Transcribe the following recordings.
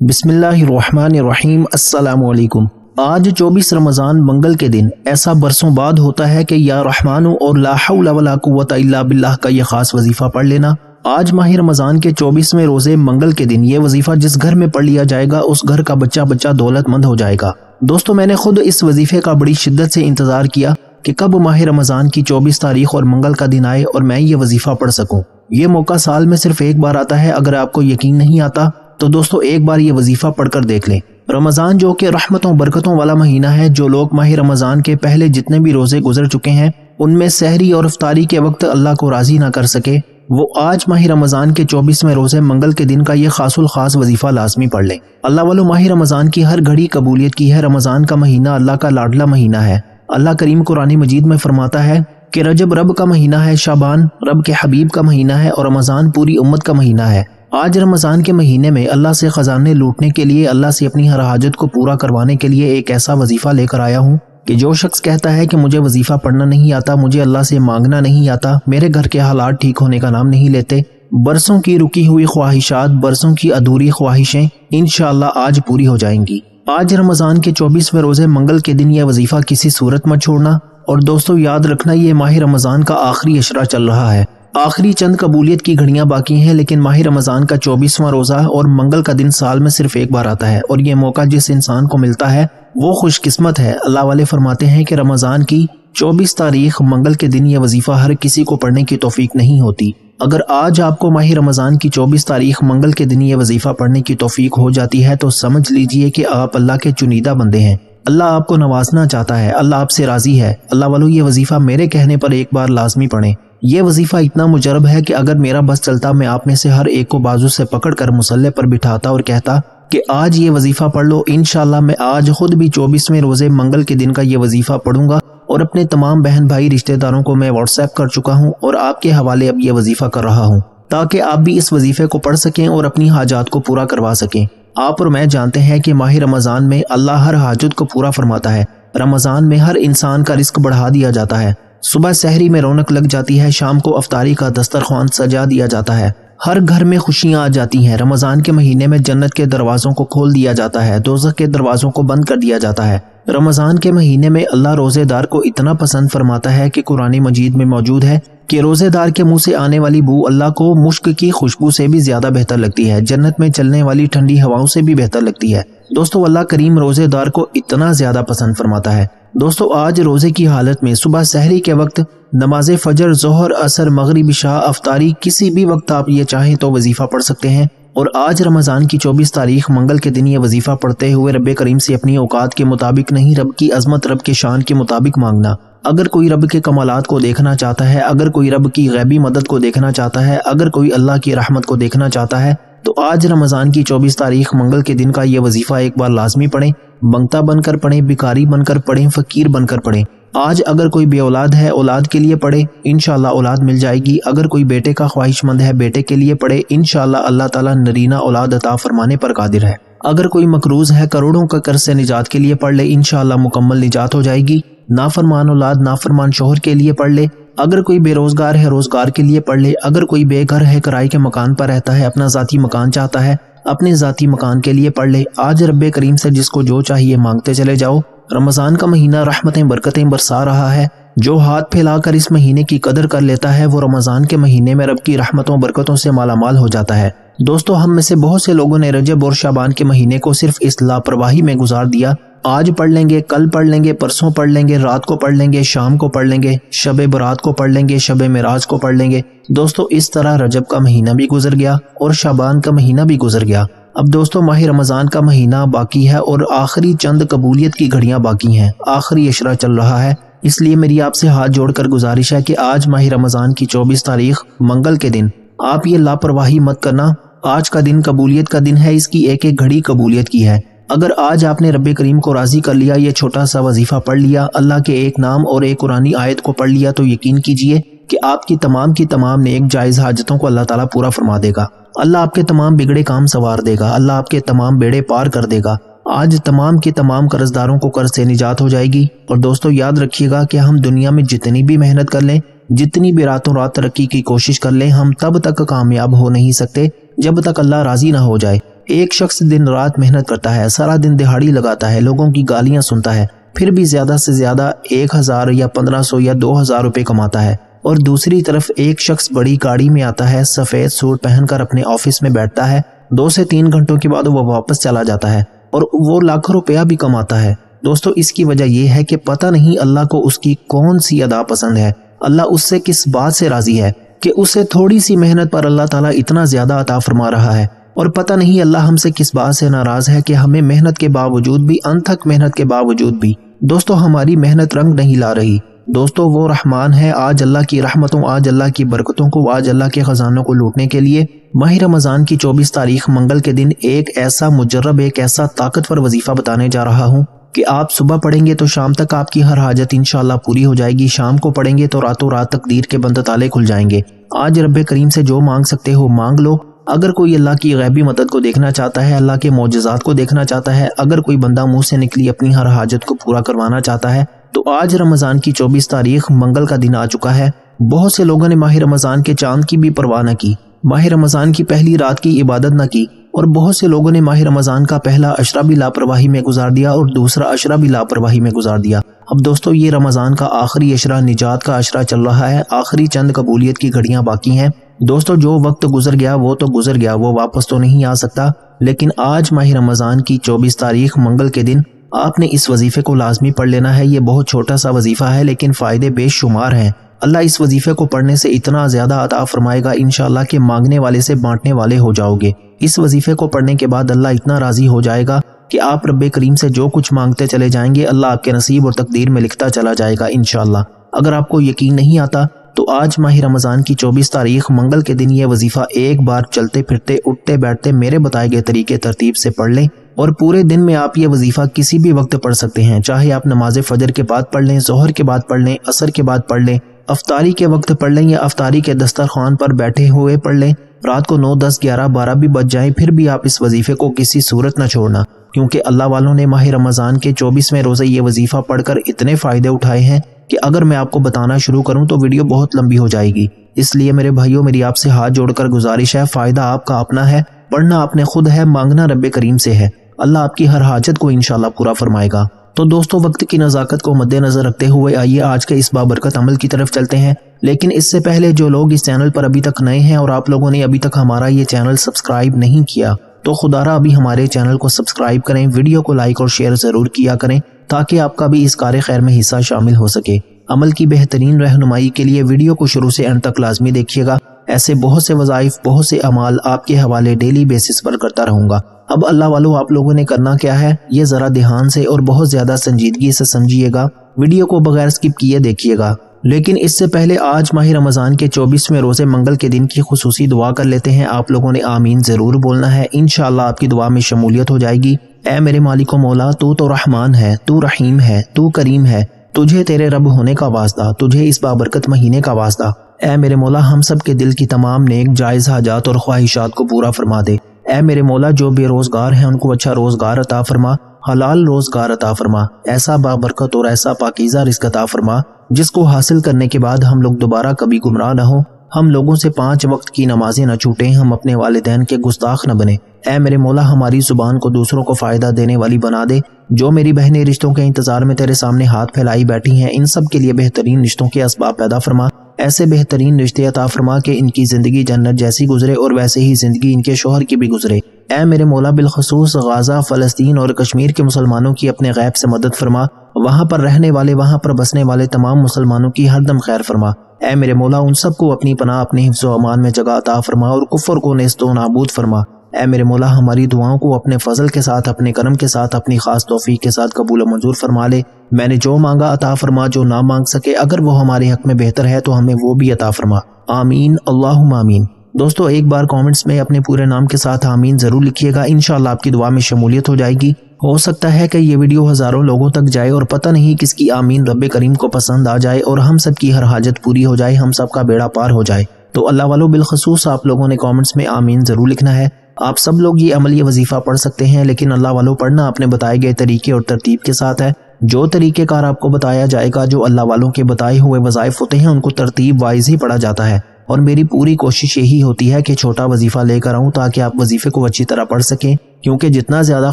بسم اللہ الرحمن الرحیم۔ السلام علیکم۔ آج 24 رمضان منگل کے دن ایسا برسوں بعد ہوتا ہے کہ یا رحمان اور لا حول ولا قوت الا باللہ کا یہ خاص وظیفہ پڑھ لینا۔ آج ماہ رمضان کے 24ویں روزے منگل کے دن یہ وظیفہ جس گھر میں پڑھ لیا جائے گا اس گھر کا بچہ دولت مند ہو جائے گا۔ دوستو، میں نے خود اس وظیفے کا بڑی شدت سے انتظار کیا کہ کب ماہ رمضان کی 24 تاریخ اور منگل کا دن آئے اور میں یہ وظیفہ پڑھ سکوں۔ یہ موقع سال میں صرف ایک بار آتا ہے۔ اگر آپ کو یقین نہیں آتا تو دوستو ایک بار یہ وظیفہ پڑھ کر دیکھ لیں۔ رمضان جو کہ رحمتوں برکتوں والا مہینہ ہے، جو لوگ ماہ رمضان کے پہلے جتنے بھی روزے گزر چکے ہیں ان میں سحری اور افطاری کے وقت اللہ کو راضی نہ کر سکے، وہ آج ماہ رمضان کے 24ویں روزے منگل کے دن کا یہ خاص الخاص وظیفہ لازمی پڑھ لیں۔ اللہ والو، ماہ رمضان کی ہر گھڑی قبولیت کی ہے۔ رمضان کا مہینہ اللہ کا لاڈلا مہینہ ہے۔ اللہ کریم قرآن مجید میں فرماتا ہے کہ رجب رب کا مہینہ ہے، شعبان رب کے حبیب کا مہینہ ہے اور رمضان پوری امت کا مہینہ ہے۔ آج رمضان کے مہینے میں اللہ سے خزانے لوٹنے کے لیے، اللہ سے اپنی ہر حاجت کو پورا کروانے کے لیے ایک ایسا وظیفہ لے کر آیا ہوں کہ جو شخص کہتا ہے کہ مجھے وظیفہ پڑھنا نہیں آتا، مجھے اللہ سے مانگنا نہیں آتا، میرے گھر کے حالات ٹھیک ہونے کا نام نہیں لیتے، برسوں کی رکی ہوئی خواہشات، برسوں کی ادھوری خواہشیں انشاءاللہ آج پوری ہو جائیں گی۔ آج رمضان کے 24ویں روزے منگل کے دن یہ وظیفہ کسی صورت مت چھوڑنا۔ اور دوستو یاد رکھنا، یہ ماہ رمضان کا آخری عشرہ چل رہا ہے، آخری چند قبولیت کی گھڑیاں باقی ہیں، لیکن ماہ رمضان کا 24واں روزہ اور منگل کا دن سال میں صرف ایک بار آتا ہے، اور یہ موقع جس انسان کو ملتا ہے وہ خوش قسمت ہے۔ اللہ والے فرماتے ہیں کہ رمضان کی 24 تاریخ منگل کے دن یہ وظیفہ ہر کسی کو پڑھنے کی توفیق نہیں ہوتی۔ اگر آج آپ کو ماہ رمضان کی 24 تاریخ منگل کے دن یہ وظیفہ پڑھنے کی توفیق ہو جاتی ہے تو سمجھ لیجئے کہ آپ اللہ کے چنیدہ بندے ہیں۔ اللہ آپ کو نوازنا چاہتا ہے، اللہ آپ سے راضی ہے۔ اللہ والو، یہ وظیفہ میرے کہنے پر ایک بار لازمی پڑھیں۔ یہ وظیفہ اتنا مجرب ہے کہ اگر میرا بس چلتا میں آپ میں سے ہر ایک کو بازو سے پکڑ کر مصلے پر بٹھاتا اور کہتا کہ آج یہ وظیفہ پڑھ لو، انشاءاللہ میں آج خود بھی 24ویں روزے منگل کے دن کا یہ وظیفہ پڑھوں گا، اور اپنے تمام بہن بھائی رشتہ داروں کو میں واٹس ایپ کر چکا ہوں اور آپ کے حوالے اب یہ وظیفہ کر رہا ہوں تاکہ آپ بھی اس وظیفے کو پڑھ سکیں اور اپنی حاجات کو پورا کروا سکیں۔ آپ اور میں جانتے ہیں کہ ماہ رمضان میں اللہ ہر حاجت کو پورا فرماتا ہے۔ رمضان میں ہر انسان کا رزق بڑھا دیا جاتا ہے، صبح سحری میں رونق لگ جاتی ہے، شام کو افطاری کا دسترخوان سجا دیا جاتا ہے، ہر گھر میں خوشیاں آ جاتی ہیں۔ رمضان کے مہینے میں جنت کے دروازوں کو کھول دیا جاتا ہے، دوزخ کے دروازوں کو بند کر دیا جاتا ہے۔ رمضان کے مہینے میں اللہ روزے دار کو اتنا پسند فرماتا ہے کہ قرآن مجید میں موجود ہے کہ روزے دار کے منہ سے آنے والی بو اللہ کو مشک کی خوشبو سے بھی زیادہ بہتر لگتی ہے، جنت میں چلنے والی ٹھنڈی ہواؤں سے بھی بہتر لگتی ہے۔ دوستو اللہ کریم روزے دار کو اتنا زیادہ پسند فرماتا ہے۔ دوستو آج روزے کی حالت میں صبح سحری کے وقت، نماز فجر، ظہر، عصر، مغرب، عشاء، افطاری، کسی بھی وقت آپ یہ چاہیں تو وظیفہ پڑھ سکتے ہیں۔ اور آج رمضان کی 24 تاریخ منگل کے دن یہ وظیفہ پڑھتے ہوئے رب کریم سے اپنی اوقات کے مطابق نہیں، رب کی عظمت، رب کے شان کے مطابق مانگنا۔ اگر کوئی رب کے کمالات کو دیکھنا چاہتا ہے، اگر کوئی رب کی غیبی مدد کو دیکھنا چاہتا ہے، اگر کوئی اللہ کی رحمت کو دیکھنا چاہتا ہے تو آج رمضان کی 24 تاریخ منگل کے دن کا یہ وظیفہ ایک بار لازمی پڑھیں۔ منگتا بن کر پڑھیں، بھکاری بن کر پڑھیں، فقیر بن کر پڑھیں۔ آج اگر کوئی بے اولاد ہے، اولاد کے لیے پڑھے، انشاءاللہ اولاد مل جائے گی۔ اگر کوئی بیٹے کا خواہش مند ہے، بیٹے کے لیے پڑھے، انشاءاللہ اللہ تعالیٰ نرینہ اولاد عطا فرمانے پر قادر ہے۔ اگر کوئی مقروض ہے، کروڑوں کا قرض سے نجات کے لیے پڑھ لے، انشاءاللہ مکمل نجات ہو جائے گی۔ نافرمان اولاد، نافرمان شوہر کے لیے پڑھ لے۔ اگر کوئی بے روزگار ہے، روزگار کے لیے پڑھ لے۔ اگر کوئی بے گھر ہے، کرائے کے مکان پر رہتا ہے، اپنا ذاتی مکان چاہتا ہے، اپنے ذاتی مکان کے لیے پڑھ لے۔ آج رب کریم سے جس کو جو چاہیے مانگتے چلے جاؤ۔ رمضان کا مہینہ رحمتیں برکتیں برسا رہا ہے۔ جو ہاتھ پھیلا کر اس مہینے کی قدر کر لیتا ہے وہ رمضان کے مہینے میں رب کی رحمتوں برکتوں سے مالا مال ہو جاتا ہے۔ دوستو ہم میں سے بہت سے لوگوں نے رجب اور شعبان کے مہینے کو صرف اس لاپرواہی میں گزار دیا، آج پڑھ لیں گے، کل پڑھ لیں گے، پرسوں پڑھ لیں گے، رات کو پڑھ لیں گے، شام کو پڑھ لیں گے، شب برات کو پڑھ لیں گے، شب معراج کو پڑھ لیں گے۔ دوستو اس طرح رجب کا مہینہ بھی گزر گیا اور شعبان کا مہینہ بھی گزر گیا۔ اب دوستو ماہ رمضان کا مہینہ باقی ہے اور آخری چند قبولیت کی گھڑیاں باقی ہیں، آخری عشرہ چل رہا ہے۔ اس لیے میری آپ سے ہاتھ جوڑ کر گزارش ہے کہ آج ماہ رمضان کی 24 تاریخ منگل کے دن آپ یہ لاپرواہی مت کرنا۔ آج کا دن قبولیت کا دن ہے، اس کی ایک ایک گھڑی قبولیت کی ہے۔ اگر آج آپ نے رب کریم کو راضی کر لیا، یہ چھوٹا سا وظیفہ پڑھ لیا، اللہ کے ایک نام اور ایک قرآنی آیت کو پڑھ لیا، تو یقین کیجئے کہ آپ کی تمام نیک جائز حاجتوں کو اللہ تعالیٰ پورا فرما دے گا۔ اللہ آپ کے تمام بگڑے کام سنوار دے گا، اللہ آپ کے تمام بیڑے پار کر دے گا۔ آج تمام کی تمام قرض داروں کو قرض سے نجات ہو جائے گی۔ اور دوستو یاد رکھیے گا کہ ہم دنیا میں جتنی بھی محنت کر لیں، جتنی بھی راتوں رات ترقی کی کوشش کر لیں، ہم تب تک کامیاب ہو نہیں سکتے جب تک اللہ راضی نہ ہو جائے۔ ایک شخص دن رات محنت کرتا ہے، سارا دن دہاڑی لگاتا ہے، لوگوں کی گالیاں سنتا ہے، پھر بھی زیادہ سے زیادہ 1000 یا 1500 یا 2000 روپے کماتا ہے، اور دوسری طرف ایک شخص بڑی گاڑی میں آتا ہے، سفید سوٹ پہن کر اپنے آفس میں بیٹھتا ہے، 2 سے 3 گھنٹوں کے بعد وہ واپس چلا جاتا ہے اور وہ لاکھوں روپیہ بھی کماتا ہے۔ دوستو اس کی وجہ یہ ہے کہ پتہ نہیں اللہ کو اس کی کون سی ادا پسند ہے، اللہ اس سے کس بات سے راضی ہے کہ اسے تھوڑی سی محنت پر اللہ تعالیٰ اتنا زیادہ عطا فرما رہا ہے، اور پتہ نہیں اللہ ہم سے کس بات سے ناراض ہے کہ ہمیں محنت کے باوجود بھی، انتھک محنت کے باوجود بھی دوستو ہماری محنت رنگ نہیں لا رہی۔ دوستو وہ رحمان ہے، آج اللہ کی رحمتوں، آج اللہ کی برکتوں کو، آج اللہ کے خزانوں کو لوٹنے کے لیے ماہ رمضان کی 24 تاریخ منگل کے دن ایک ایسا مجرب، ایک ایسا طاقتور وظیفہ بتانے جا رہا ہوں کہ آپ صبح پڑھیں گے تو شام تک آپ کی ہر حاجت انشاءاللہ پوری ہو جائے گی، شام کو پڑھیں گے تو راتوں رات تقدیر کے بند تالے کھل جائیں گے۔ آج رب کریم سے جو مانگ سکتے ہو مانگ لو۔ اگر کوئی اللہ کی غیبی مدد کو دیکھنا چاہتا ہے، اللہ کے معجزات کو دیکھنا چاہتا ہے، اگر کوئی بندہ منہ سے نکلی اپنی ہر حاجت کو پورا کروانا چاہتا ہے تو آج رمضان کی 24 تاریخ منگل کا دن آ چکا ہے۔ بہت سے لوگوں نے ماہ رمضان کے چاند کی بھی پرواہ نہ کی، ماہ رمضان کی پہلی رات کی عبادت نہ کی، اور بہت سے لوگوں نے ماہ رمضان کا پہلا عشرہ بھی لاپرواہی میں گزار دیا اور دوسرا عشرہ بھی لاپرواہی میں گزار دیا۔ اب دوستو یہ رمضان کا آخری عشرہ، نجات کا عشرہ چل رہا ہے، آخری چند قبولیت کی گھڑیاں باقی ہیں۔ دوستو جو وقت گزر گیا وہ تو گزر گیا، وہ واپس تو نہیں آ سکتا، لیکن آج ماہ رمضان کی 24 تاریخ منگل کے دن آپ نے اس وظیفے کو لازمی پڑھ لینا ہے۔ یہ بہت چھوٹا سا وظیفہ ہے لیکن فائدے بے شمار ہیں۔ اللہ اس وظیفے کو پڑھنے سے اتنا زیادہ عطا فرمائے گا انشاءاللہ کہ مانگنے والے سے بانٹنے والے ہو جاؤ گے۔ اس وظیفے کو پڑھنے کے بعد اللہ اتنا راضی ہو جائے گا کہ آپ رب کریم سے جو کچھ مانگتے چلے جائیں گے اللہ آپ کے نصیب اور تقدیر میں لکھتا چلا جائے گا انشاءاللہ۔ اگر آپ کو یقین نہیں آتا تو آج ماہ رمضان کی 24 تاریخ منگل کے دن یہ وظیفہ ایک بار چلتے پھرتے اٹھتے بیٹھتے میرے بتائے گئے طریقے ترتیب سے پڑھ لیں، اور پورے دن میں آپ یہ وظیفہ کسی بھی وقت پڑھ سکتے ہیں، چاہے آپ نماز فجر کے بعد پڑھ لیں، ظہر کے بعد پڑھ لیں، عصر کے بعد پڑھ لیں، افطاری کے وقت پڑھ لیں یا افطاری کے دسترخوان پر بیٹھے ہوئے پڑھ لیں، رات کو 9، 10، 11، 12 بھی بج جائیں پھر بھی آپ اس وظیفے کو کسی صورت نہ چھوڑنا، کیونکہ اللہ والوں نے ماہ رمضان کے 24ویں روزے یہ وظیفہ پڑھ کر اتنے فائدے اٹھائے ہیں کہ اگر میں آپ کو بتانا شروع کروں تو ویڈیو بہت لمبی ہو جائے گی۔ اس لیے میرے بھائیوں میری آپ سے ہاتھ جوڑ کر گزارش ہے، فائدہ آپ کا اپنا ہے، پڑھنا آپ نے خود ہے، مانگنا رب کریم سے ہے، اللہ آپ کی ہر حاجت کو انشاءاللہ پورا فرمائے گا۔ تو دوستو وقت کی نزاکت کو مد نظر رکھتے ہوئے آئیے آج کے اس بابرکت عمل کی طرف چلتے ہیں، لیکن اس سے پہلے جو لوگ اس چینل پر ابھی تک نئے ہیں اور آپ لوگوں نے ابھی تک ہمارا یہ چینل سبسکرائب نہیں کیا تو خدا را ابھی ہمارے چینل کو سبسکرائب کریں، ویڈیو کو لائک اور شیئر ضرور کیا کریں تاکہ آپ کا بھی اس کار خیر میں حصہ شامل ہو سکے۔ عمل کی بہترین رہنمائی کے لیے ویڈیو کو شروع سے اینڈ تک لازمی دیکھیے گا، ایسے بہت سے وظائف، بہت سے اعمال آپ کے حوالے ڈیلی بیسس پر کرتا رہوں گا۔ اب اللہ والو آپ لوگوں نے کرنا کیا ہے یہ ذرا دھیان سے اور بہت زیادہ سنجیدگی سے سمجھیے گا، ویڈیو کو بغیر سکپ کیے دیکھیے گا۔ لیکن اس سے پہلے آج ماہ رمضان کے 24ویں روزے منگل کے دن کی خصوصی دعا کر لیتے ہیں۔ آپ لوگوں نے آمین ضرور بولنا ہے، انشاءاللہ آپ کی دعا میں شمولیت ہو جائے گی۔ اے میرے مالک و مولا، تو رحمان ہے، تو رحیم ہے، تو کریم ہے، تجھے تیرے رب ہونے کا واسطہ، تجھے اس بابرکت مہینے کا واسطہ۔ اے میرے مولا ہم سب کے دل کی تمام نیک جائز حاجات اور خواہشات کو پورا فرما دے۔ اے میرے مولا جو بے روزگار ہیں ان کو اچھا روزگار عطا فرما، حلال روزگار عطا فرما، ایسا بابرکت اور ایسا پاکیزہ رزق عطا فرما جس کو حاصل کرنے کے بعد ہم لوگ دوبارہ کبھی گمراہ نہ ہوں، ہم لوگوں سے 5 وقت کی نمازیں نہ چھوٹیں، ہم اپنے والدین کے گستاخ نہ بنیں۔ اے میرے مولا ہماری زبان کو دوسروں کو فائدہ دینے والی بنا دے۔ جو میری بہنیں رشتوں کے انتظار میں تیرے سامنے ہاتھ پھیلائی بیٹھی ہیں ان سب کے لیے بہترین رشتوں کے اسباب پیدا فرما، ایسے بہترین رشتے عطا فرما کہ ان کی زندگی جنت جیسی گزرے اور ویسے ہی زندگی ان کے شوہر کی بھی گزرے۔ اے میرے مولا بالخصوص غزہ، فلسطین اور کشمیر کے مسلمانوں کی اپنے غیب سے مدد فرما، وہاں پر رہنے والے، وہاں پر بسنے والے تمام مسلمانوں کی ہر دم خیر فرما۔ اے میرے مولا ان سب کو اپنی پناہ، اپنے حفظ و امان میں جگہ عطا فرما اور کفر کو نیست و نابود فرما۔ اے میرے مولا ہماری دعاؤں کو اپنے فضل کے ساتھ، اپنے کرم کے ساتھ، اپنی خاص توفیق کے ساتھ قبول و منظور فرما لے۔ میں نے جو مانگا عطا فرما، جو نہ مانگ سکے اگر وہ ہمارے حق میں بہتر ہے تو ہمیں وہ بھی عطا فرما، آمین اللہم آمین۔ دوستو ایک بار کامنٹس میں اپنے پورے نام کے ساتھ آمین ضرور لکھیے گا، انشاءاللہ آپ کی دعا میں شمولیت ہو جائے گی۔ ہو سکتا ہے کہ یہ ویڈیو ہزاروں لوگوں تک جائے اور پتہ نہیں کس کی آمین رب کریم کو پسند آ جائے اور ہم سب کی ہر حاجت پوری ہو جائے، ہم سب کا بیڑا پار ہو جائے۔ تو اللہ والو بالخصوص آپ لوگوں نے کامنٹس میں آمین ضرور لکھنا ہے۔ آپ سب لوگ یہ عملی وظیفہ پڑھ سکتے ہیں لیکن اللہ والو پڑھنا اپنے بتائے گئے طریقے اور ترتیب کے ساتھ ہے۔ جو طریقہ کار آپ کو بتایا جائے گا، جو اللہ والوں کے بتائے ہوئے وظائف ہوتے ہیں ان کو ترتیب وائز ہی پڑھا جاتا ہے۔ اور میری پوری کوشش یہی ہوتی ہے کہ چھوٹا وظیفہ لے کر آؤں تاکہ آپ وظیفے کو اچھی طرح پڑھ سکیں، کیونکہ جتنا زیادہ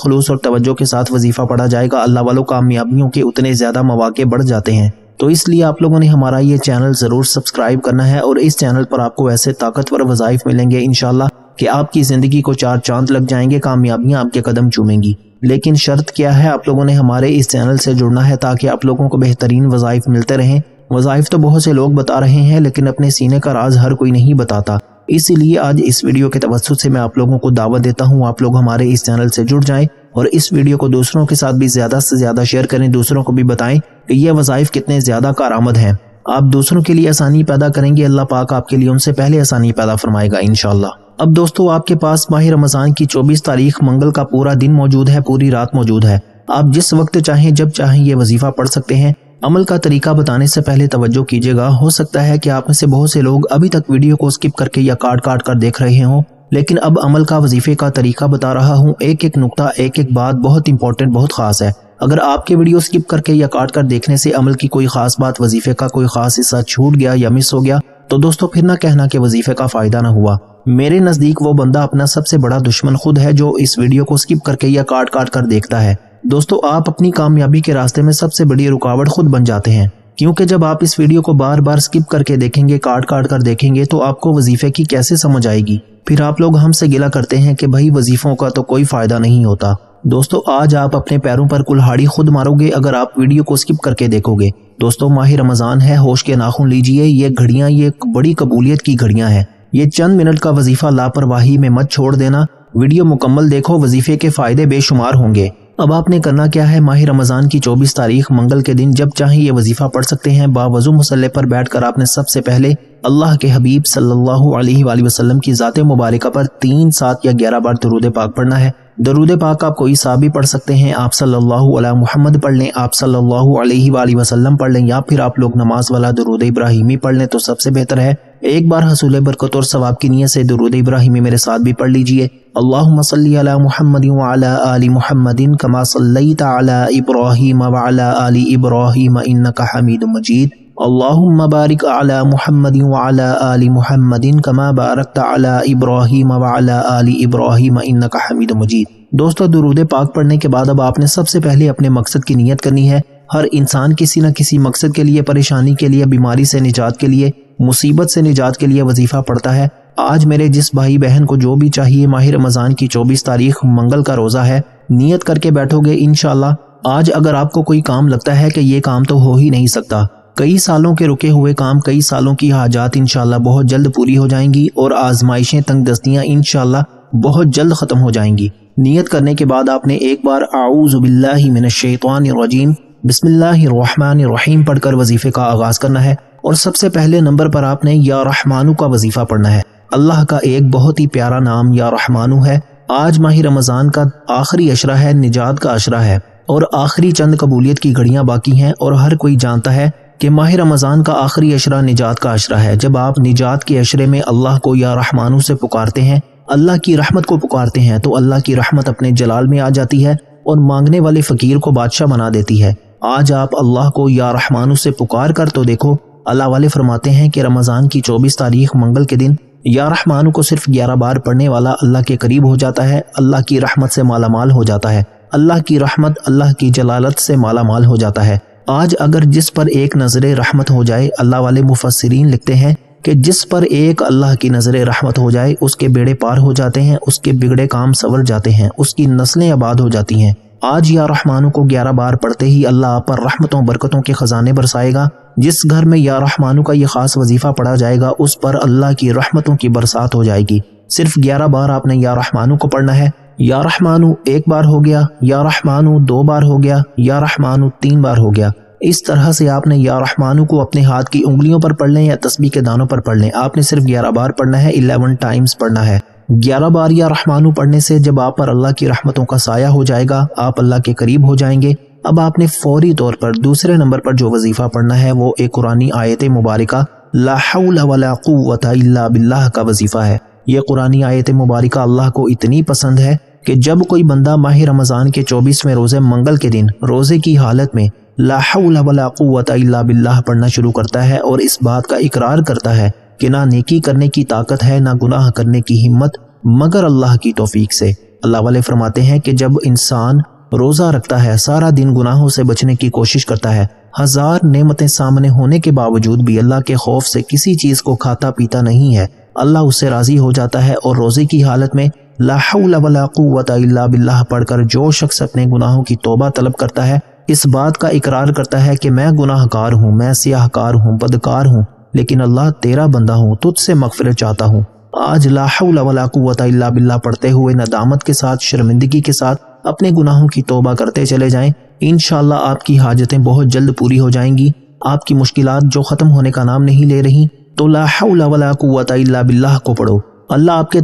خلوص اور توجہ کے ساتھ وظیفہ پڑھا جائے گا اللہ والوں کامیابیوں کے اتنے زیادہ مواقع بڑھ جاتے ہیں۔ تو اس لیے آپ لوگوں نے ہمارا یہ چینل ضرور سبسکرائب کرنا ہے، اور اس چینل پر آپ کو ایسے طاقتور وظائف ملیں گے انشاءاللہ کہ آپ کی زندگی کو 4 چاند لگ جائیں گے، کامیابیاں آپ کے قدم چومیں گی۔ لیکن شرط کیا ہے، آپ لوگوں نے ہمارے اس چینل سے جڑنا ہے تاکہ آپ لوگوں کو بہترین وظائف ملتے رہیں۔ وظائف تو بہت سے لوگ بتا رہے ہیں لیکن اپنے سینے کا راز ہر کوئی نہیں بتاتا، اسی لیے آج اس ویڈیو کے توسط سے میں آپ لوگوں کو دعوت دیتا ہوں آپ لوگ ہمارے اس چینل سے جڑ جائیں اور اس ویڈیو کو دوسروں کے ساتھ بھی زیادہ سے زیادہ شیئر کریں، دوسروں کو بھی بتائیں کہ یہ وظائف کتنے زیادہ کارآمد ہیں۔ آپ دوسروں کے لیے آسانی پیدا کریں گے، اللہ پاک آپ کے لیے ان سے پہلے آسانی پیدا فرمائے گا انشاءاللہ۔ اب دوستو، آپ کے پاس ماہ رمضان کی 24 تاریخ منگل کا پورا دن موجود ہے، پوری رات موجود ہے۔ آپ جس وقت چاہیں جب چاہیں یہ وظیفہ پڑھ سکتے ہیں۔ عمل کا طریقہ بتانے سے پہلے توجہ کیجیے گا، ہو سکتا ہے کہ آپ میں سے بہت سے لوگ ابھی تک ویڈیو کو سکپ کر کے یا کاٹ کر دیکھ رہے ہوں، لیکن اب عمل کا وظیفے کا طریقہ بتا رہا ہوں۔ ایک ایک نقطہ، ایک ایک بات بہت امپورٹنٹ، بہت خاص ہے۔ اگر آپ کے ویڈیو سکپ کر کے یا کاٹ کر دیکھنے سے عمل کی کوئی خاص بات، وظیفے کا کوئی خاص حصہ چھوٹ گیا یا مس ہو گیا تو دوستو پھر نہ کہنا کہ وظیفے کا فائدہ نہ ہوا۔ میرے نزدیک وہ بندہ اپنا سب سے بڑا دشمن خود ہے جو اس ویڈیو کو سکپ کر کے یا کاٹ کر دیکھتا ہے۔ دوستو، آپ اپنی کامیابی کے راستے میں سب سے بڑی رکاوٹ خود بن جاتے ہیں، کیونکہ جب آپ اس ویڈیو کو بار بار سکپ کر کے دیکھیں گے، کاٹ کر دیکھیں گے تو آپ کو وظیفے کی کیسے سمجھ آئے گی؟ پھر آپ لوگ ہم سے گلہ کرتے ہیں کہ بھائی وظیفوں کا تو کوئی فائدہ نہیں ہوتا۔ دوستو، آج آپ اپنے پیروں پر کلہاڑی خود مارو گے اگر آپ ویڈیو کو سکپ کر کے دیکھو گے۔ دوستو، ماہ رمضان ہے، ہوش کے ناخن لیجئے، یہ گھڑیاں یہ بڑی قبولیت کی گھڑیاں ہیں۔ یہ چند منٹ کا وظیفہ لاپرواہی میں مت چھوڑ دینا، ویڈیو مکمل دیکھو، وظیفے کے فائدے بے شمار ہوں گے۔ اب آپ نے کرنا کیا ہے، ماہ رمضان کی 24 تاریخ منگل کے دن جب چاہیں یہ وظیفہ پڑھ سکتے ہیں۔ باوضو مصلی پر بیٹھ کر آپ نے سب سے پہلے اللہ کے حبیب صلی اللہ علیہ وآلہ وسلم کی ذات مبارکہ پر 3، 7 یا 11 بار درود پاک پڑھنا ہے۔ درود پاک آپ کوئی سا بھی پڑھ سکتے ہیں، آپ صلی اللہ علیہ محمد پڑھ لیں، آپ صلی اللہ علیہ وآلہ وسلم پڑھ لیں، یا پھر آپ لوگ نماز والا درود ابراہیمی پڑھ لیں تو سب سے بہتر ہے۔ ایک بار حصول برکت اور ثواب کی نیت سے درود ابراہیمی میرے ساتھ بھی پڑھ لیجئے۔ اللہم صلی علی محمد وعلی آل محمد کما صلیت علی ابراہیم وعلی آل ابراہیم انک حمید مجید۔ اللہم بارک علی محمد وعلی آل محمد کما بارکت علی ابراہیم وعلی آل ابراہیم انک حمید مجید۔ دوستو، درود پاک پڑھنے کے بعد اب آپ نے سب سے پہلے اپنے مقصد کی نیت کرنی ہے۔ ہر انسان کسی نہ کسی مقصد کے لیے، پریشانی کے لیے، بیماری سے نجات کے لیے، مصیبت سے نجات کے لیے وظیفہ پڑھتا ہے۔ آج میرے جس بھائی بہن کو جو بھی چاہیے، ماہ رمضان کی 24 تاریخ منگل کا روزہ ہے، نیت کر کے بیٹھو گے انشاءاللہ۔ آج اگر آپ کو کوئی کام لگتا ہے کہ یہ کام تو ہو ہی نہیں سکتا، کئی سالوں کے رکے ہوئے کام، کئی سالوں کی حاجات انشاءاللہ بہت جلد پوری ہو جائیں گی، اور آزمائشیں، تنگ دستیاں انشاءاللہ بہت جلد ختم ہو جائیں گی۔ نیت کرنے کے بعد آپ نے ایک بار اعوذ باللہ من الشیطان الرجیم بسم اللہ الرحمن الرحیم پڑھ کر وظیفے کا آغاز کرنا ہے، اور سب سے پہلے نمبر پر آپ نے یا رحمانو کا وظیفہ پڑھنا ہے۔ اللہ کا ایک بہت ہی پیارا نام یا رحمانو ہے۔ آج ماہ رمضان کا آخری عشرہ ہے، نجات کا عشرہ ہے، اور آخری چند قبولیت کی گھڑیاں باقی ہیں، اور ہر کوئی جانتا ہے کہ ماہ رمضان کا آخری عشرہ نجات کا عشرہ ہے۔ جب آپ نجات کے عشرے میں اللہ کو یا رحمانو سے پکارتے ہیں، اللہ کی رحمت کو پکارتے ہیں، تو اللہ کی رحمت اپنے جلال میں آ جاتی ہے اور مانگنے والے فقیر کو بادشاہ بنا دیتی ہے۔ آج آپ اللہ کو یا رحمانو سے پکار کر تو دیکھو۔ اللہ والے فرماتے ہیں کہ رمضان کی 24 تاریخ منگل کے دن یا رحمانو کو صرف 11 بار پڑھنے والا اللہ کے قریب ہو جاتا ہے، اللہ کی رحمت سے مالا مال ہو جاتا ہے، اللہ کی رحمت اللہ کی جلالت سے مالا مال ہو جاتا ہے۔ آج اگر جس پر ایک نظر رحمت ہو جائے، اللہ والے مفسرین لکھتے ہیں کہ جس پر ایک اللہ کی نظر رحمت ہو جائے، اس کے بیڑے پار ہو جاتے ہیں، اس کے بگڑے کام سنور جاتے ہیں، اس کی نسلیں آباد ہو جاتی ہیں۔ آج یا رحمانو کو 11 بار پڑھتے ہی اللہ آپ پر رحمتوں برکتوں کے خزانے برسائے گا۔ جس گھر میں یا رحمانو کا یہ خاص وظیفہ پڑھا جائے گا، اس پر اللہ کی رحمتوں کی برسات ہو جائے گی۔ صرف 11 بار آپ نے یا رحمانو کو پڑھنا ہے۔ یا رحمانو 1 بار ہو گیا، یا رحمانو 2 بار ہو گیا، یا رحمانو 3 بار ہو گیا۔ اس طرح سے آپ نے یا رحمانو کو اپنے ہاتھ کی انگلیوں پر پڑھ لیں یا تسبیح کے دانوں پر پڑھ لیں۔ آپ نے صرف 11 بار پڑھنا ہے، 11 ٹائمز پڑھنا ہے۔ 11 بار یا رحمانو پڑھنے سے جب آپ پر اللہ کی رحمتوں کا سایہ ہو جائے گا، آپ اللہ کے قریب ہو جائیں گے۔ اب آپ نے فوری طور پر دوسرے نمبر پر جو وظیفہ پڑھنا ہے وہ ایک قرآنی آیت مبارکہ لا حول ولا قوت الا باللہ کا وظیفہ ہے۔ یہ قرآنی آیت مبارکہ اللہ کو اتنی پسند ہے کہ جب کوئی بندہ ماہ رمضان کے 24ویں روزے منگل کے دن روزے کی حالت میں لا حول ولا قوت الا باللہ پڑھنا شروع کرتا ہے اور اس بات کا اقرار کرتا ہے کہ نہ نیکی کرنے کی طاقت ہے نہ گناہ کرنے کی ہمت مگر اللہ کی توفیق سے۔ اللہ والے فرماتے ہیں کہ جب انسان روزہ رکھتا ہے، سارا دن گناہوں سے بچنے کی کوشش کرتا ہے، ہزار نعمتیں سامنے ہونے کے باوجود بھی اللہ کے خوف سے کسی چیز کو کھاتا پیتا نہیں ہے، اللہ اس سے راضی ہو جاتا ہے، اور روزے کی حالت میں لا حول ولا قوت الا باللہ پڑھ کر جو شخص اپنے گناہوں کی توبہ طلب کرتا ہے، اس بات کا اقرار کرتا ہے کہ میں گناہ کار ہوں، میں سیاہ کار ہوں، بدکار ہوں، لیکن اللہ تیرا بندہ ہوں، تجھ سے مغفرت چاہتا ہوں، آج لا حول ولا قوت الا باللہ پڑھتے ہوئے ندامت کے ساتھ، شرمندگی کے ساتھ اپنے گناہوں کی توبہ کرتے چلے جائیں، انشاءاللہ آپ کی حاجتیں بہت جلد پوری ہو جائیں گی۔ آپ کی مشکلات جو ختم ہونے کا نام نہیں لے رہی، تو لا حول ولا قوت الا باللہ کو پڑھو، اللہ آپ کے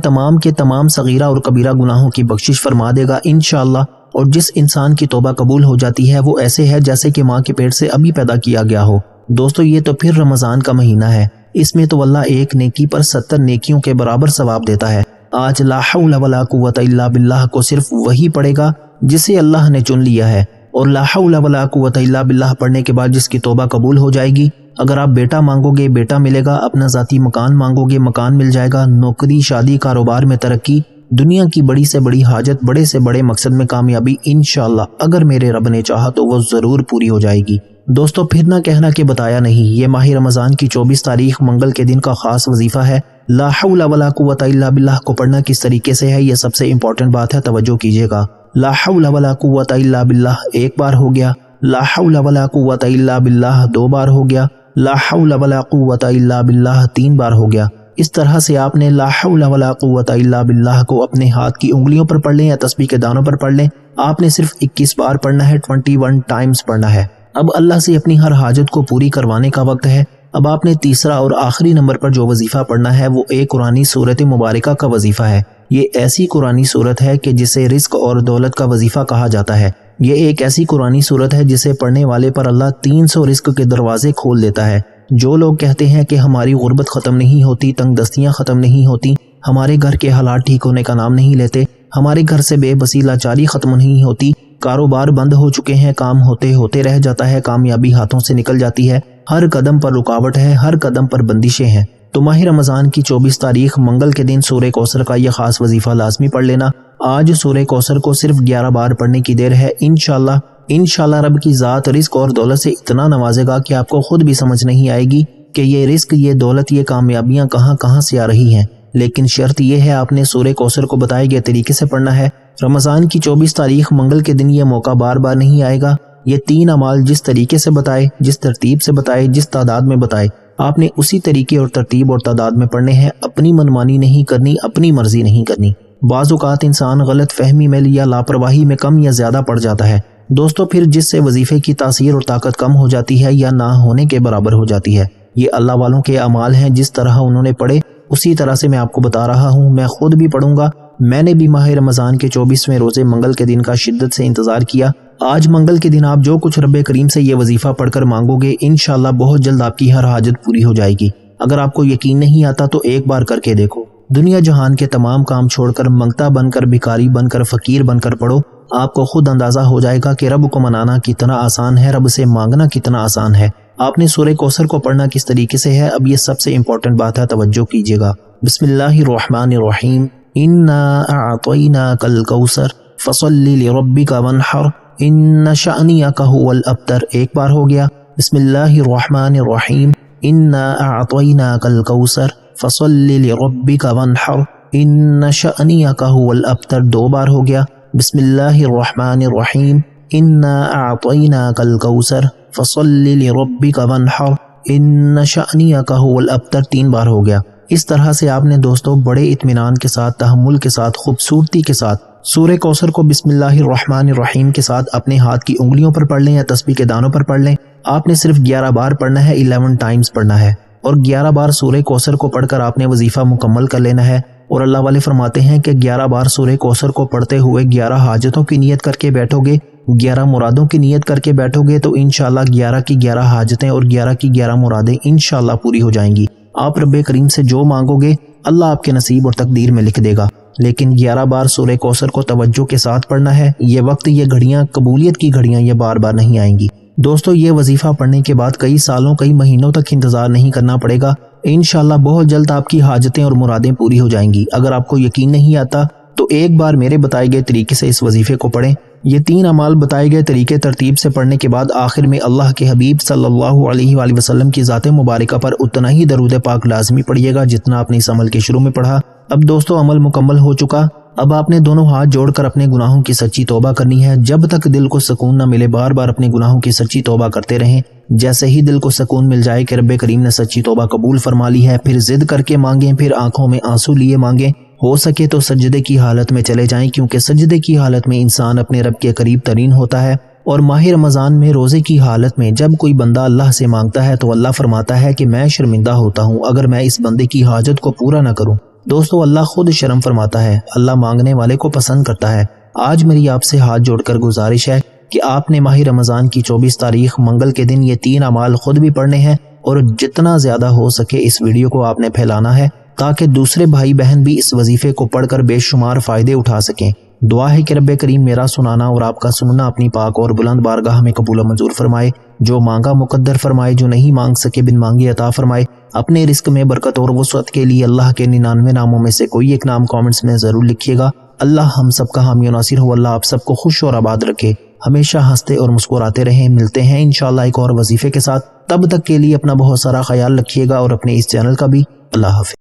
تمام صغیرہ اور کبیرہ گناہوں کی بخشش فرما دے گا انشاءاللہ۔ اور جس انسان کی توبہ قبول ہو جاتی ہے وہ ایسے ہے جیسے کہ ماں کے پیٹ سے ابھی پیدا کیا گیا ہو۔ دوستو یہ تو پھر رمضان کا مہینہ ہے، اس میں تو اللہ ایک نیکی پر 70 نیکیوں کے برابر ثواب دیتا ہے۔ آج لا حول ولا قوت الا باللہ کو صرف وہی پڑھے گا جسے اللہ نے چن لیا ہے، اور لا حول ولا قوت الا باللہ پڑھنے کے بعد جس کی توبہ قبول ہو جائے گی، اگر آپ بیٹا مانگو گے بیٹا ملے گا، اپنا ذاتی مکان مانگو گے مکان مل جائے گا، نوکری شادی کاروبار میں ترقی، دنیا کی بڑی سے بڑی حاجت، بڑے سے بڑے مقصد میں کامیابی انشاءاللہ اگر میرے رب نے چاہا تو وہ ضرور پوری ہو جائے گی۔ دوستو پھر نہ کہنا کہ بتایا نہیں، یہ ماہ رمضان کی 24 تاریخ منگل کے دن کا خاص وظیفہ ہے۔ لا حول ولا قوت الا باللہ کو پڑھنا کس طریقے سے ہے یہ سب سے امپورٹنٹ بات ہے، توجہ کیجیے گا۔ لا حول ولا قوت الا باللہ ایک بار ہو گیا، لا حول ولا قوت الا باللہ 2 بار ہو گیا، لا حول ولا قوت الا باللہ 3 بار ہو گیا۔ اس طرح سے آپ نے لا حول ولا قوت الا باللہ کو اپنے ہاتھ کی انگلیوں پر پڑھ لیں یا تسبیح کے دانوں پر پڑھ لیں، آپ نے صرف 21 بار پڑھنا ہے، 21 ٹائمز پڑھنا ہے۔ اب اللہ سے اپنی ہر حاجت کو پوری کروانے کا وقت ہے۔ اب آپ نے تیسرا اور آخری نمبر پر جو وظیفہ پڑھنا ہے وہ ایک قرآنی سورت مبارکہ کا وظیفہ ہے۔ یہ ایسی قرآنی سورت ہے کہ جسے رزق اور دولت کا وظیفہ کہا جاتا ہے۔ یہ ایک ایسی قرآنی سورت ہے جسے پڑھنے والے پر اللہ 300 رزق کے دروازے کھول دیتا ہے۔ جو لوگ کہتے ہیں کہ ہماری غربت ختم نہیں ہوتی، تنگ دستیاں ختم نہیں ہوتی، ہمارے گھر کے حالات ٹھیک ہونے کا نام نہیں لیتے، ہمارے گھر سے بے بسی لاچاری ختم نہیں ہوتی، کاروبار بند ہو چکے ہیں، کام ہوتے ہوتے رہ جاتا ہے، کامیابی ہاتھوں سے نکل جاتی ہے، ہر قدم پر رکاوٹ ہے، ہر قدم پر بندشیں ہیں، تو ماہ رمضان کی 24 تاریخ منگل کے دن سورہ کوثر کا یہ خاص وظیفہ لازمی پڑھ لینا۔ آج سورہ کوثر کو صرف 11 بار پڑھنے کی دیر ہے، انشاءاللہ رب کی ذات رزق اور دولت سے اتنا نوازے گا کہ آپ کو خود بھی سمجھ نہیں آئے گی کہ یہ رزق، یہ دولت، یہ کامیابیاں کہاں سے آ رہی ہیں۔ لیکن شرط یہ ہے آپ نے سورہ کوثر کو بتائے گئے طریقے سے پڑھنا ہے۔ رمضان کی 24 تاریخ منگل کے دن یہ موقع بار بار نہیں آئے گا۔ یہ 3 اعمال جس طریقے سے بتائے، جس ترتیب سے بتائے، جس تعداد میں بتائے، آپ نے اسی طریقے اور ترتیب اور تعداد میں پڑھنے ہیں، اپنی منمانی نہیں کرنی، اپنی مرضی نہیں کرنی۔ بعض اوقات انسان غلط فہمی میں یا لاپرواہی میں کم یا زیادہ پڑ جاتا ہے دوستو، پھر جس سے وظیفے کی تاثیر اور طاقت کم ہو جاتی ہے یا نہ ہونے کے برابر ہو جاتی ہے۔ یہ اللہ والوں کے اعمال ہیں، جس طرح انہوں نے پڑھے اسی طرح سے میں آپ کو بتا رہا ہوں، میں خود بھی پڑھوں گا۔ میں نے بھی ماہ رمضان کے 24ویں روزے منگل کے دن کا شدت سے انتظار کیا۔ آج منگل کے دن آپ جو کچھ رب کریم سے یہ وظیفہ پڑھ کر مانگو گے انشاءاللہ بہت جلد آپ کی ہر حاجت پوری ہو جائے گی۔ اگر آپ کو یقین نہیں آتا تو ایک بار کر کے دیکھو۔ دنیا جہان کے تمام کام چھوڑ کر منگتا بن کر، بھکاری بن کر، فقیر بن کر پڑھو، آپ کو خود اندازہ ہو جائے گا کہ رب کو منانا کتنا آسان ہے، رب سے مانگنا کتنا آسان ہے۔ آپ نے سورہ کوثر کو پڑھنا کس طریقے سے ہے، اب یہ سب سے امپورٹنٹ بات ہے، توجہ کیجیے گا۔ بسم اللہ الرحمن الرحیم، انا اعطیناک الکوثر فصل لربک وانحر ان شأنک هو الابتر، ایک بار ہو گیا۔ بسم اللہ الرحمن الرحیم، انا اعطیناک الکوثر فصل لربک وانحر ان شأنک هو الابتر، 2 بار ہو گیا۔ بسم اللہ الرحمن الرحیم، انا اعطیناک الکوثر فصل لربک وانحر ان شأنک هو الابتر، 3 بار ہو گیا۔ اس طرح سے آپ نے دوستو بڑے اطمینان کے ساتھ، تحمل کے ساتھ، خوبصورتی کے ساتھ سورہ کوثر کو بسم اللہ الرحمن الرحیم کے ساتھ اپنے ہاتھ کی انگلیوں پر پڑھ لیں یا تسبیح کے دانوں پر پڑھ لیں۔ آپ نے صرف 11 بار پڑھنا ہے، 11 ٹائمز پڑھنا ہے، اور 11 بار سورہ کوثر کو پڑھ کر آپ نے وظیفہ مکمل کر لینا ہے۔ اور اللہ والے فرماتے ہیں کہ 11 بار سورہ کوثر کو پڑھتے ہوئے 11 حاجتوں کی نیت کر کے بیٹھو گے، 11 مرادوں کی نیت کر کے بیٹھو گے تو انشاءاللہ 11 کی 11 حاجتیں اور 11 کی 11 مرادیں انشاءاللہ پوری ہو جائیں گی۔ آپ رب کریم سے جو مانگو گے اللہ آپ کے نصیب اور تقدیر میں لکھ دے گا۔ لیکن 11 بار سورہ کوثر کو توجہ کے ساتھ پڑھنا ہے۔ یہ وقت، یہ گھڑیاں، قبولیت کی گھڑیاں، یہ بار بار نہیں آئیں گی دوستو۔ یہ وظیفہ پڑھنے کے بعد کئی سالوں، کئی مہینوں تک انتظار نہیں کرنا پڑے گا۔ انشاءاللہ بہت جلد آپ کی حاجتیں اور مرادیں پوری ہو جائیں گی۔ اگر آپ کو یقین نہیں آتا تو ایک بار میرے بتائے گئے طریقے سے اس وظیفے کو پڑھیں۔ یہ 3 اعمال بتائے گئے طریقے ترتیب سے پڑھنے کے بعد آخر میں اللہ کے حبیب صلی اللہ علیہ وآلہ وسلم کی ذات مبارکہ پر اتنا ہی درود پاک لازمی پڑھیے گا جتنا آپ نے اس عمل کے شروع میں پڑھا۔ اب دوستو عمل مکمل ہو چکا، اب آپ نے دونوں ہاتھ جوڑ کر اپنے گناہوں کی سچی توبہ کرنی ہے۔ جب تک دل کو سکون نہ ملے بار بار اپنے گناہوں کی سچی توبہ کرتے رہیں۔ جیسے ہی دل کو سکون مل جائے کہ رب کریم نے سچی توبہ قبول فرما لی ہے، پھر ضد کر کے مانگیں، پھر آنکھوں میں آنسو لیے مانگیں۔ ہو سکے تو سجدے کی حالت میں چلے جائیں، کیونکہ سجدے کی حالت میں انسان اپنے رب کے قریب ترین ہوتا ہے۔ اور ماہ رمضان میں روزے کی حالت میں جب کوئی بندہ اللہ سے مانگتا ہے تو اللہ فرماتا ہے کہ میں شرمندہ ہوتا ہوں اگر میں اس بندے کی حاجت کو پورا نہ کروں۔ دوستو اللہ خود شرم فرماتا ہے، اللہ مانگنے والے کو پسند کرتا ہے۔ آج میری آپ سے ہاتھ جوڑ کر گزارش ہے کہ آپ نے ماہ رمضان کی 24 تاریخ منگل کے دن یہ 3 اعمال خود بھی پڑھنے ہیں، اور جتنا زیادہ ہو سکے اس ویڈیو کو آپ نے پھیلانا ہے تاکہ دوسرے بھائی بہن بھی اس وظیفے کو پڑھ کر بے شمار فائدے اٹھا سکیں۔ دعا ہے کہ رب کریم میرا سنانا اور آپ کا سننا اپنی پاک اور بلند بارگاہ میں قبول و منظور فرمائے، جو مانگا مقدر فرمائے، جو نہیں مانگ سکے بن مانگی عطا فرمائے۔ اپنے رزق میں برکت اور وسعت کے لیے اللہ کے 99 ناموں میں سے کوئی ایک نام کامنٹس میں ضرور لکھیے گا۔ اللہ ہم سب کا حامی و ناصر ہو، اللہ آپ سب کو خوش اور آباد رکھے، ہمیشہ ہنستے اور مسکراتے رہیں۔ ملتے ہیں انشاءاللہ ایک اور وظیفے کے ساتھ، تب تک کے لیے اپنا بہت سارا خیال رکھیے گا اور اپنے اس چینل کا بھی۔ اللہ حافظ۔